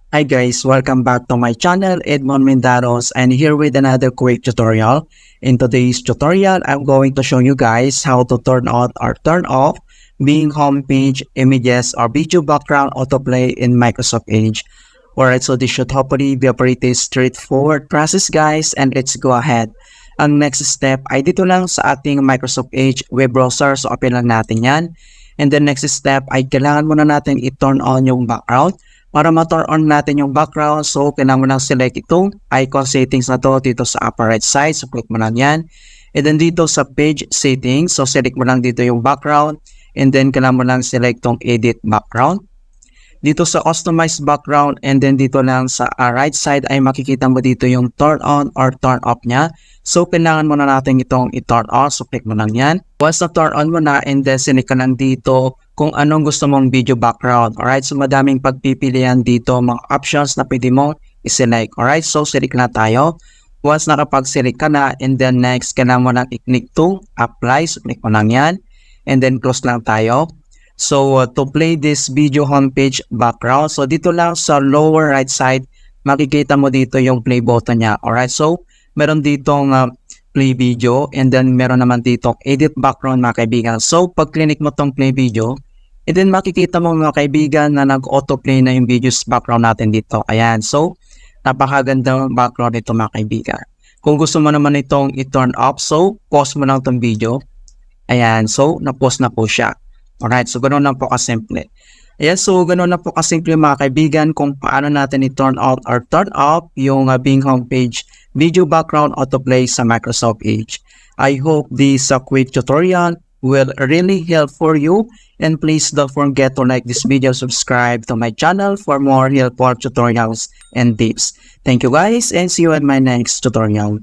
Hi guys, welcome back to my channel, Edmond Mendaros, and here with another quick tutorial. In today's tutorial, I'm going to show you guys how to turn on or turn off Bing homepage images or video background autoplay in Microsoft Edge. Alright, so this should hopefully be a pretty straightforward process guys, and let's go ahead. Ang next step ay dito lang sa ating Microsoft Edge web browser, so open lang natin yan. And the next step ay kailangan muna natin i-turn on yung background. Para ma-turn on natin yung background, so kailangan mo lang select itong icon settings na to dito sa upper right side. So click mo lang yan. And then dito sa page settings, so select mo lang dito yung background. And then kailangan mo lang select tong edit background. Dito sa customize background, and then dito lang sa right side ay makikita mo dito yung turn on or turn off niya. So kailangan mo na natin itong i-turn on. So click mo lang yan. Once na turn on mo na, and then select ka lang dito kung anong gusto mong video background. Alright, so madaming pagpipilian dito, mga options na pwede mong i-select. Alright, so select na tayo. Once nakapag-select ka na, and then next, kailangan mo lang i-click to apply. So click mo lang yan. And then close lang tayo. So to play this video homepage background, so dito lang sa lower right side, makikita mo dito yung play button niya. Alright, so meron ditong play video, and then meron naman ditong edit background mga kaibigan. So pag click mo tong play video, and then makikita mo mga kaibigan na nag-autoplay na yung videos background natin dito. Ayan, so napakagandang background ito mga kaibigan. Kung gusto mo naman itong i-turn off, so pause mo lang itong video. Ayan, so na-pause na po siya. Alright, so ganoon lang po kasimple. Ayan, so ganoon lang po kasimple mga kaibigan kung paano natin i-turn on or turn off yung Bing homepage video background autoplay sa Microsoft Edge. I hope this quick tutorial will really help for you, and please don't forget to like this video, subscribe to my channel for more helpful tutorials and tips. Thank you guys, and see you in my next tutorial.